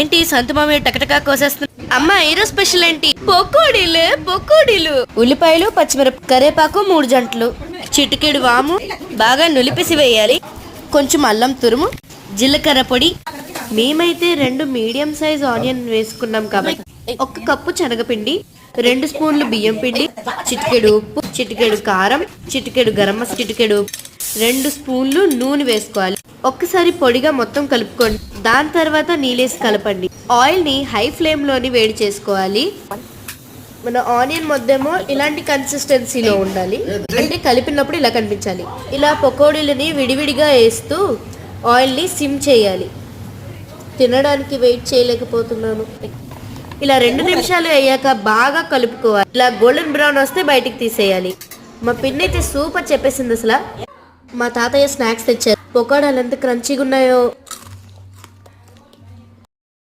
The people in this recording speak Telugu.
ఏంటి సంతమామి టకటకా కోసేస్తుంది. అమ్మా ఈరోజు స్పెషల్ ఏంటి? పొకోడీలు. ఉల్లిపాయలు, పచ్చిమిరప, కరేపాకు 3 జంటలు, చిటికెడు వాము బాగా నులిపిసి వేయాలి. కొంచెం అల్లం తురుము, జీలకర్ర పొడి. మేమైతే 2 మీడియం సైజ్ ఆనియన్ వేసుకున్నాం కాబట్టి 1 కప్పు శనగపిండి, 2 స్పూన్లు బియ్యం పిండి, చిటికెడు ఉప్పు, చిటికెడు కారం, చిటికెడు గరం మసాలా, చిటికెడు 2 స్పూన్లు నూనె వేసుకోవాలి. ఒక్కసారి పొడిగా మొత్తం కలుపుకోండి. దాని తర్వాత నీళ్ళేసి కలపండి. ఆయిల్ ని హై ఫ్లేమ్ లోని వేడి చేసుకోవాలి. మన ఆనియన్ మొత్తమో ఇలాంటి కన్సిస్టెన్సీలో ఉండాలి, అంటే కలిపినప్పుడు ఇలా కనిపించాలి. ఇలా పకోడీలని విడివిడిగా వేస్తూ ఆయిల్ ని సిమ్ చేయాలి. తినడానికి వెయిట్ చేయలేకపోతున్నాను. ఇలా 2 నిమిషాలు అయ్యాక బాగా కలుపుకోవాలి. ఇలా గోల్డెన్ బ్రౌన్ వస్తే బయటికి తీసేయాలి. మా పిన్ని అయితే సూపర్ చెప్పేసింది. అసలు మా తాతయ్య స్నాక్స్ తెచ్చారు. పకోడాలు ఎంత క్రంచీగా ఉన్నాయో.